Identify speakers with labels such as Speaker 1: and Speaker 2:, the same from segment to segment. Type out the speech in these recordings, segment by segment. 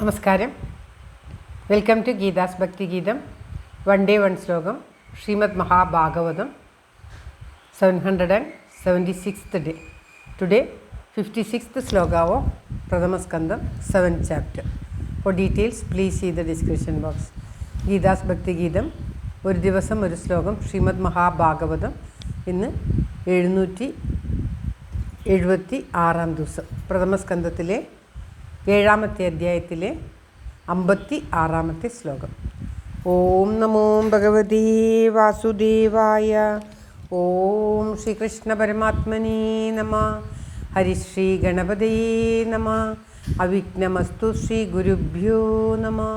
Speaker 1: നമസ്കാരം. Welcome to Geetha's ഭക്തി ഗീതം. വൺ ഡേ വൺ ശ്ലോകം. Shrimad Mahabhagavatam 776th day. Today 56th sloka of Pradhama Skandam 7th chapter. For details please see the description box. Geetha's ഭക്തി ഗീതം ഒരു ദിവസം ഒരു ശ്ലോകം. ശ്രീമദ് മഹാഭാഗവതം ഇന്ന് 776 ദിവസം. പ്രഥമ സ്കന്ധത്തിലെ 7ാമത്തെ അധ്യായത്തിലെ 56ാമത്തെ ശ്ലോകം. ഓം നമോ ഭഗവതേ വാസുദേവായ. ഓം ശ്രീകൃഷ്ണ പരമാത്മനേ നമഃ. ഹരിശ്രീ ഗണപതയേ നമഃ. അവിഘ്നമസ്തു ശ്രീ ഗുരുഭ്യോ നമഃ.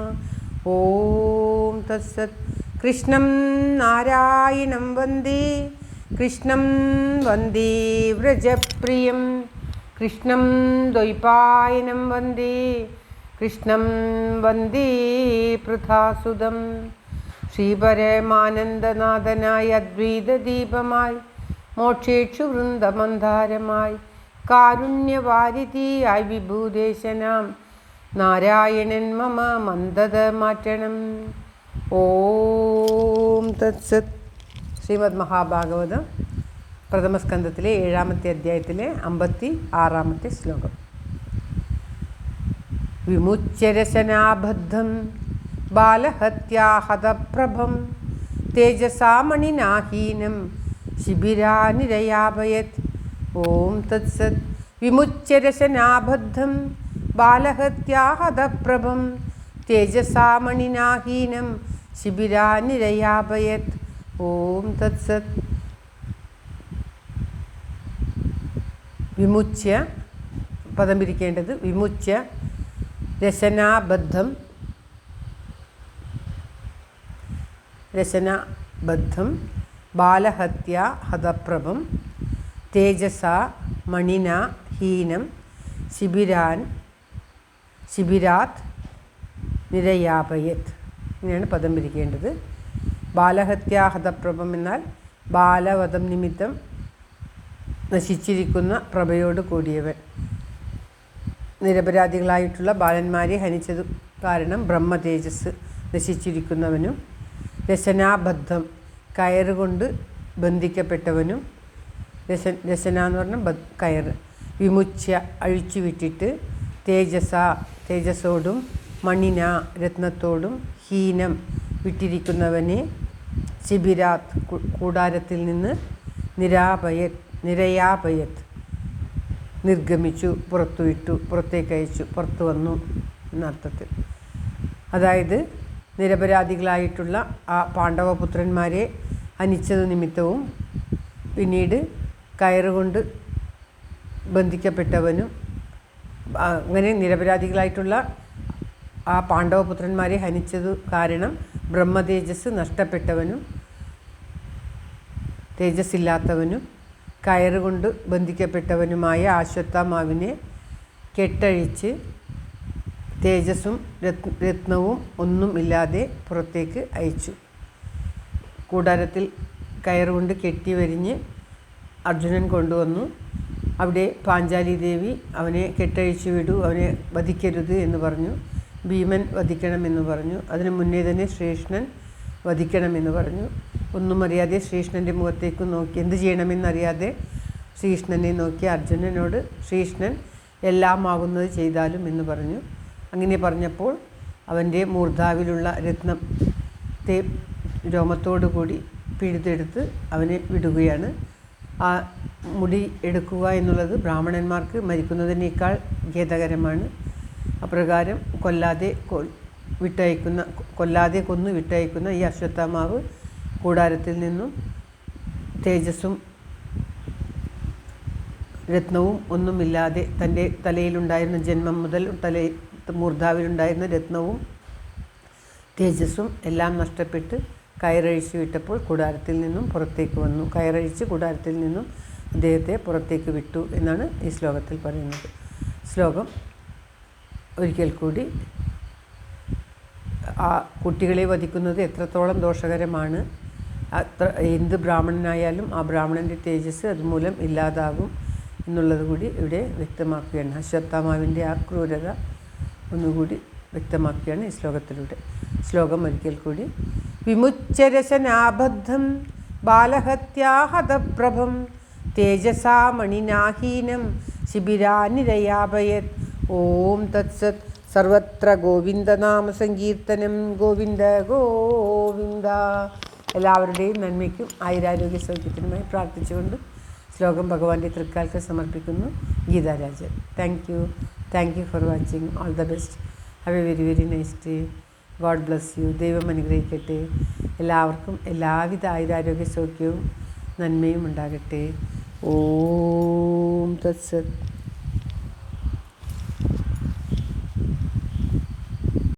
Speaker 1: ഓം തത്സത്. കൃഷ്ണം നാരായണം വന്ദേ കൃഷ്ണം വന്ദേ വ്രജപ്രിയം. കൃഷ്ണം ദ്വൈപായനം വന്ദേ കൃഷ്ണം വന്ദേ പൃഥാസുതം. ശ്രീപരമാനന്ദനാഥനായ അദ്വൈതദീപമായി മോക്ഷേക്ഷു വൃന്ദമന്ധാരമായി കാരുണ്യവാരിധിയായി വിഭൂദേശനാം നാരായണൻ മമ മന്ദത മാറ്റണം. ഓം തത്സത്. ശ്രീമദ് മഹാഭാഗവതം പ്രഥമസ്കന്ധത്തിലെ 7ാമത്തെ അധ്യായത്തിലെ 56ാമത്തെ ശ്ലോകം. വിമുച്യരശനാബദ്ധം ബാലഹത്യാഹതപ്രഭം തേജസാമണിനാഹീനം ശിബിരാനിരയാഭയത്. ഓം തത്സത്. വിമുച്യരശനാബദ്ധം ബാലഹത്യാഹതപ്രഭം തേജസാമണിനാഹീനം ശിബിരാനിരയാഭയത്. ഓം തത്സത്. വിമുച്യ പദം പിരിക്കേണ്ടത് വിമുച്യ രശനാബദ്ധം ബാലഹത്യ ഹതപ്രഭം തേജസ മണിന ഹീനം ശിബിരാത് നിരയാപയത്. ഇങ്ങനെയാണ് പദം പിരിക്കേണ്ടത്. ബാലഹത്യാഹതപ്രഭം എന്നാൽ ബാലവധം നിമിത്തം നശിച്ചിരിക്കുന്ന പ്രഭയോട് കൂടിയവൻ. നിരപരാധികളായിട്ടുള്ള ബാലന്മാരെ ഹനിച്ചത് കാരണം ബ്രഹ്മ തേജസ് നശിച്ചിരിക്കുന്നവനും, രശനാബദ്ധം കയറുകൊണ്ട് ബന്ധിക്കപ്പെട്ടവനും, രശന എന്ന് പറഞ്ഞാൽ കയറ്, വിമുച്യ അഴിച്ചു വിട്ടിട്ട്, തേജസ്സോടും, മണിന രത്നത്തോടും, ഹീനം വിട്ടിരിക്കുന്നവനെ, ശിബിരാത് കൂടാരത്തിൽ നിന്ന്, നിരയാപയത് നിർഗമിച്ചു, പുറത്തുവിട്ടു, പുറത്തേക്കയച്ചു, പുറത്തു വന്നു എന്നർത്ഥത്തിൽ. അതായത് നിരപരാധികളായിട്ടുള്ള ആ പാണ്ഡവപുത്രന്മാരെ ഹനിച്ചത് നിമിത്തവും പിന്നീട് കയറുകൊണ്ട് ബന്ധിക്കപ്പെട്ടവനും, അങ്ങനെ നിരപരാധികളായിട്ടുള്ള ആ പാണ്ഡവപുത്രന്മാരെ ഹനിച്ചത് കാരണം ബ്രഹ്മതേജസ് നഷ്ടപ്പെട്ടവനും, തേജസ്സില്ലാത്തവനും, കയറുകൊണ്ട് ബന്ധിക്കപ്പെട്ടവനുമായ അശ്വത്ഥാമാവിനെ കെട്ടഴിച്ച് തേജസ്സും രത്നവും ഒന്നും ഇല്ലാതെ പുറത്തേക്ക് അയച്ചു. കൂടാരത്തിൽ കയറുകൊണ്ട് കെട്ടിവരിഞ്ഞ് അർജുനൻ കൊണ്ടുവന്നു. അവിടെ പാഞ്ചാലി ദേവി അവനെ കെട്ടഴിച്ചു വിടൂ, അവനെ വധിക്കരുത് എന്ന് പറഞ്ഞു. ഭീമൻ വധിക്കണമെന്ന് പറഞ്ഞു. അതിനു മുന്നേ തന്നെ ശ്രീകൃഷ്ണൻ വധിക്കണമെന്ന് പറഞ്ഞു. ഒന്നും അറിയാതെ ശ്രീകൃഷ്ണൻ്റെ മുഖത്തേക്ക് നോക്കി, എന്ത് ചെയ്യണമെന്നറിയാതെ ശ്രീകൃഷ്ണനെ നോക്കി അർജുനനോട് ശ്രീകൃഷ്ണൻ എല്ലാമാകുന്നത് ചെയ്താലും എന്ന് പറഞ്ഞു. അങ്ങനെ പറഞ്ഞപ്പോൾ അവൻ്റെ മൂർധാവിലുള്ള രത്നത്തെ രോമത്തോടു കൂടി പിഴുതെടുത്ത് അവനെ വിടുകയാണ്. ആ മുടി എടുക്കുക എന്നുള്ളത് ബ്രാഹ്മണന്മാർക്ക് മരിക്കുന്നതിനേക്കാൾ ഖേദകരമാണ്. അപ്രകാരം കൊല്ലാതെ കൊന്നു വിട്ടയക്കുന്ന ഈ അശ്വത്ഥാമാവ് കൂടാരത്തിൽ നിന്നും തേജസ്സും രത്നവും ഒന്നുമില്ലാതെ തൻ്റെ തലയിലുണ്ടായിരുന്ന ജന്മം മുതൽ മൂർധാവിലുണ്ടായിരുന്ന രത്നവും തേജസ്സും എല്ലാം നഷ്ടപ്പെട്ട് കയറഴിച്ച് വിട്ടപ്പോൾ കൂടാരത്തിൽ നിന്നും പുറത്തേക്ക് വന്നു. കയറഴിച്ച് കൂടാരത്തിൽ നിന്നും അദ്ദേഹത്തെ പുറത്തേക്ക് വിട്ടു എന്നാണ് ഈ ശ്ലോകത്തിൽ പറയുന്നത്. ശ്ലോകം ഒരിക്കൽ കൂടി. ആ കുട്ടികളെ വധിക്കുന്നത് എത്രത്തോളം ദോഷകരമാണ്, എന്ത് ബ്രാഹ്മണനായാലും ആ ബ്രാഹ്മണൻ്റെ തേജസ് അതുമൂലം ഇല്ലാതാകും എന്നുള്ളത് കൂടി ഇവിടെ വ്യക്തമാക്കുകയാണ്. അശ്വത്ഥാമാവിൻ്റെ ആ ക്രൂരത ഒന്നുകൂടി വ്യക്തമാക്കുകയാണ് ഈ ശ്ലോകത്തിലൂടെ. ശ്ലോകം ഒരിക്കൽ കൂടി. വിമുച്ചരശനാബദ്ധം ബാലഹത്യാഹതപ്രഭം തേജസാ മണിനാഹീനം ശിബിരാനിരയാപയത്. ഓം തത്സത്. സർവത്ര ഗോവിന്ദനാമ സങ്കീർത്തനം. ഗോവിന്ദ ഗോവിന്ദ. എല്ലാവരുടെയും നന്മയ്ക്കും ആയുരാരോഗ്യ സൗഖ്യത്തിനുമായി പ്രാർത്ഥിച്ചുകൊണ്ട് ശ്ലോകം ഭഗവാന്റെ തൃക്കാൽക്ക് സമർപ്പിക്കുന്നു. Geetha Rajan. Thank you for watching. All the best. Have A very very nice day. God bless you. ദൈവം അനുഗ്രഹിക്കട്ടെ. എല്ലാവർക്കും എല്ലാവിധ ആയുരാരോഗ്യ സൗഖ്യവും നന്മയും ഉണ്ടാകട്ടെ. ഓം തത്സത്.